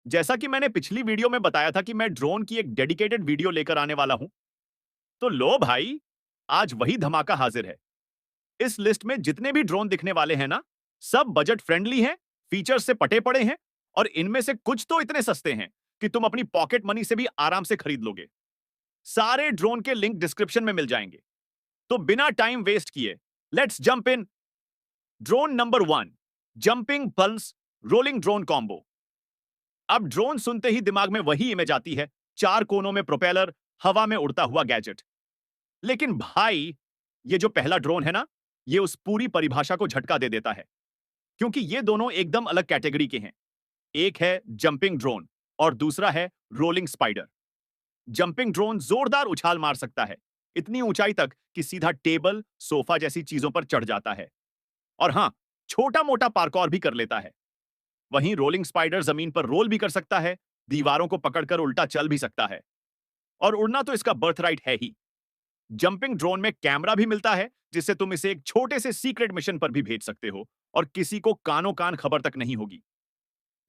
जैसा कि मैंने पिछली वीडियो में बताया था कि मैं ड्रोन की एक डेडिकेटेड वीडियो लेकर आने वाला हूं, तो लो भाई, आज वही धमाका हाजिर है। इस लिस्ट में जितने भी ड्रोन दिखने वाले हैं ना, सब बजट फ्रेंडली हैं, फीचर्स से पटे पड़े हैं और इनमें से कुछ तो इतने सस्ते हैं कि तुम अपनी पॉकेट मनी से भी आराम से खरीद लोगे। सारे ड्रोन के लिंक डिस्क्रिप्शन में मिल जाएंगे। तो बिना टाइम वेस्ट किए, let's jump in. Drone number 1, jumping pulse rolling drone combo. अब ड्रोन सुनते ही दिमाग में वही इमेज आती है, चार कोनों में प्रोपेलर, हवा में उड़ता हुआ गैजेट। लेकिन भाई, ये जो पहला ड्रोन है ना, ये उस पूरी परिभाषा को झटका दे देता है, क्योंकि ये दोनों एकदम अलग कैटेगरी के हैं। एक है जंपिंग ड्रोन और दूसरा है रोलिंग स्पाइडर। जंपिंग ड्रोन जोरदार उछाल मार सकता है, इतनी ऊंचाई तक कि सीधा टेबल, सोफा जैसी चीजों पर चढ़ जाता है। और हां, छोटा मोटा पार्कौर भी कर लेता है। वहीं रोलिंग स्पाइडर जमीन पर रोल भी कर सकता है, दीवारों को पकड़कर उल्टा चल भी सकता है। और उड़ना तो इसका बर्थराइट है ही। जंपिंग ड्रोन में कैमरा भी मिलता है, जिससे तुम इसे एक छोटे से सीक्रेट मिशन पर भी भेज सकते हो और किसी को कानो कान खबर तक नहीं होगी।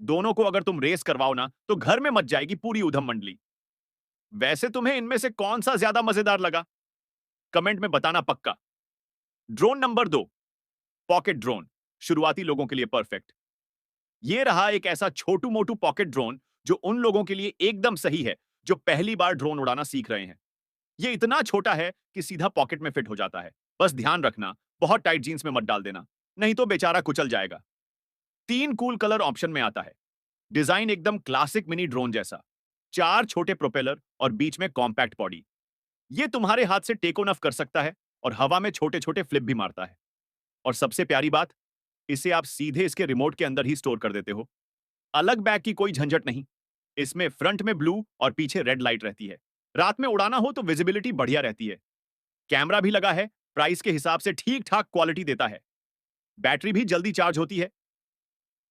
दोनों को अगर तुम रेस करवाओ ना, तो घर में मच जाएगी पूरी उधम मंडली। वैसे तुम्हें इनमें से कौन सा ज्यादा मजेदार लगा? कमेंट में बताना पक्का। ड्रोन नंबर 2, पॉकेट ड्रोन, शुरुआती लोगों के लिए परफेक्ट। ये रहा एक ऐसा छोटू मोटू पॉकेट ड्रोन जो उन लोगों के लिए एकदम सही है जो पहली बार ड्रोन उड़ाना सीख रहे हैं। ये इतना छोटा है कि सीधा पॉकेट में फिट हो जाता है। बस ध्यान रखना, बहुत टाइट जीन्स में मत डाल देना, नहीं तो बेचारा कुचल जाएगा। 3 कूल कलर ऑप्शन में आता है। डिजाइन एकदम क्लासिक मिनी ड्रोन जैसा, 4 छोटे प्रोपेलर और बीच में कॉम्पैक्ट बॉडी। ये तुम्हारे हाथ से टेक ऑन ऑफ कर सकता है और हवा में छोटे छोटे फ्लिप भी मारता है। और सबसे प्यारी बात, इसे आप सीधे इसके रिमोट के अंदर ही स्टोर कर देते हो। अलग बैग की कोई झंझट नहीं। इसमें फ्रंट में ब्लू और पीछे रेड लाइट रहती है। रात में उड़ाना हो तो विजिबिलिटी बढ़िया रहती है। कैमरा भी लगा है, प्राइस के हिसाब से ठीक ठाक क्वालिटी देता है। बैटरी भी जल्दी चार्ज होती है।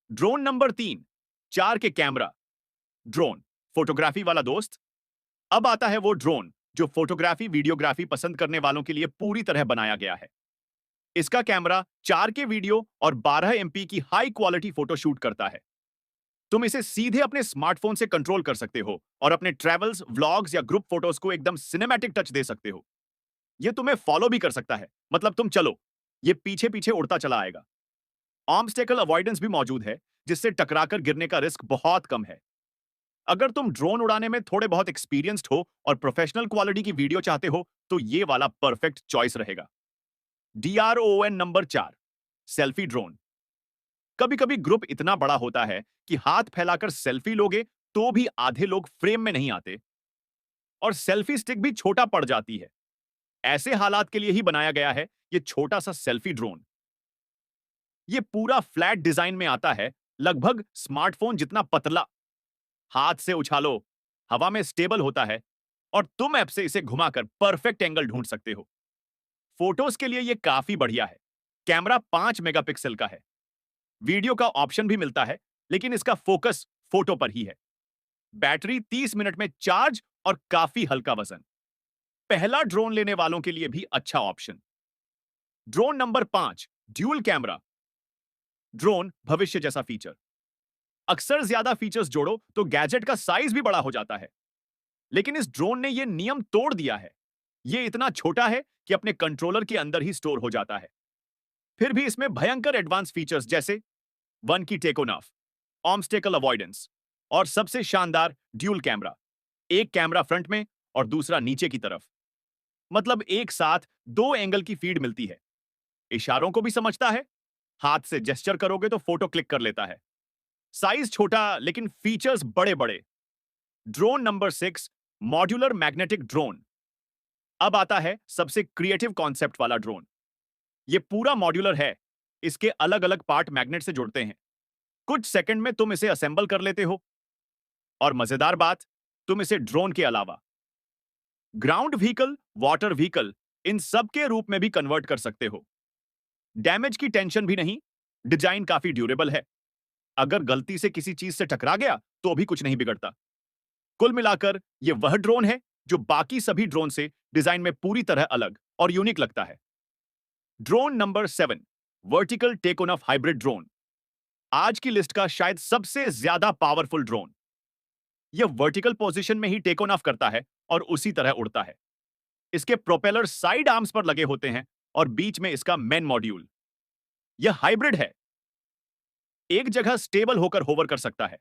ड्रोन नंबर 3, 4 के कैमरा ड्रोन, फोटोग्राफी वाला दोस्त। अब आता है वो ड्रोन जो फोटोग्राफी वीडियोग्राफी पसंद करने वालों के लिए पूरी तरह बनाया गया है। इसका कैमरा 4 के वीडियो और 12 एमपी की हाई क्वालिटी फोटो शूट करता है। तुम इसे सीधे अपने स्मार्टफोन से कंट्रोल कर सकते हो और अपने ट्रैवल्स, व्लॉग्स या ग्रुप फोटोज को एकदम सिनेमैटिक टच दे सकते हो। ये तुम्हें फॉलो भी कर सकता है, मतलब तुम चलो, ये पीछे पीछे उड़ता चला आएगा। ऑब्स्टेकल अवॉइडेंस भी मौजूद है, जिससे टकराकर गिरने का रिस्क बहुत कम है। अगर तुम ड्रोन उड़ाने में थोड़े बहुत एक्सपीरियंस्ड हो और प्रोफेशनल क्वालिटी की वीडियो चाहते हो, तो ये वाला परफेक्ट चॉइस रहेगा। DRON number 4, selfie drone. कभी कभी ग्रुप इतना बड़ा होता है कि हाथ फैलाकर सेल्फी लोगे तो भी आधे लोग फ्रेम में नहीं आते और सेल्फी स्टिक भी छोटा पड़ जाती है। ऐसे हालात के लिए ही बनाया गया है ये छोटा सा सेल्फी ड्रोन। ये पूरा फ्लैट डिजाइन में आता है, लगभग स्मार्टफोन जितना पतला। हाथ से उछालो, हवा में स्टेबल होता है और तुम ऐप से इसे घुमाकर परफेक्ट एंगल ढूंढ सकते हो। फोटोज के लिए ये काफी बढ़िया है। कैमरा 5 मेगापिक्सल का है। वीडियो का ऑप्शन भी मिलता है, लेकिन इसका फोकस फोटो पर ही है। बैटरी 30 मिनट में चार्ज और काफी हल्का वजन। पहला ड्रोन लेने वालों के लिए भी अच्छा option. Drone number 5, dual camera drone, भविष्य जैसा फीचर। अक्सर ज्यादा फीचर्स जोड़ो तो गैजेट का साइज भी बड़ा हो जाता है, लेकिन इस ड्रोन ने यह नियम तोड़ दिया है। यह इतना छोटा है कि अपने कंट्रोलर के अंदर ही स्टोर हो जाता है। फिर भी इसमें भयंकर एडवांस फीचर्स जैसे one key take on off, obstacle avoidance और सबसे शानदार ड्यूल कैमरा। एक कैमरा फ्रंट में और दूसरा नीचे की तरफ, मतलब एक साथ 2 एंगल की फीड मिलती है। इशारों को भी समझता है, हाथ से जेस्चर करोगे तो फोटो क्लिक कर लेता है। साइज छोटा लेकिन फीचर्स बड़े बड़े। Drone number 6, modular magnetic drone. अब आता है सबसे क्रिएटिव कॉन्सेप्ट वाला ड्रोन। यह पूरा मॉड्यूलर है, इसके अलग अलग पार्ट मैग्नेट से जुड़ते हैं। कुछ सेकंड में तुम इसे असेंबल कर लेते हो। और मजेदार बात, तुम इसे ड्रोन के अलावा ग्राउंड व्हीकल, वाटर व्हीकल, इन सब के रूप में भी कन्वर्ट कर सकते हो। डैमेज की टेंशन भी नहीं। डिजाइन काफी ड्यूरेबल है। अगर गलती से किसी चीज से टकरा गया तो भी कुछ नहीं बिगड़ता। कुल मिलाकर यह वह ड्रोन है जो बाकी सभी ड्रोन से डिजाइन में पूरी तरह अलग और यूनिक लगता है। Drone number 7, vertical take on off hybrid drone. आज की लिस्ट का शायद सबसे ज्यादा पावरफुल ड्रोन। यह वर्टिकल पोजीशन में ही टेक ऑन ऑफ करता है और उसी तरह उड़ता है। इसके प्रोपेलर साइड आर्म्स पर लगे होते हैं और बीच में इसका मेन मॉड्यूल। यह हाइब्रिड है, एक जगह स्टेबल होकर होवर कर सकता है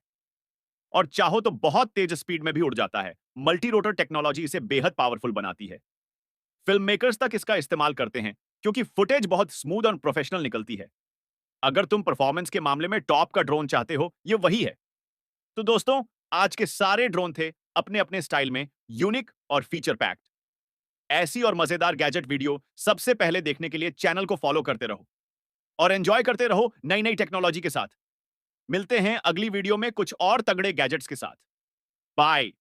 और चाहो तो बहुत तेज स्पीड में भी उड़ जाता है। मल्टी रोटर टेक्नोलॉजी इसे बेहद पावरफुल बनाती है। फिल्म मेकर्स तक इसका इस्तेमाल करते हैं क्योंकि फुटेज बहुत स्मूथ और प्रोफेशनल निकलती है। अगर तुम परफॉर्मेंस के मामले में टॉप का ड्रोन चाहते हो, ये वही है। तो दोस्तों, आज के सारे ड्रोन थे अपने अपने स्टाइल में यूनिक और फीचर पैक्ड। ऐसी और मजेदार गैजेट वीडियो सबसे पहले देखने के लिए चैनल को फॉलो करते रहो और एंजॉय करते रहो नई नई टेक्नोलॉजी के साथ। मिलते हैं अगली वीडियो में कुछ और तगड़े गैजेट्स के साथ। बाय।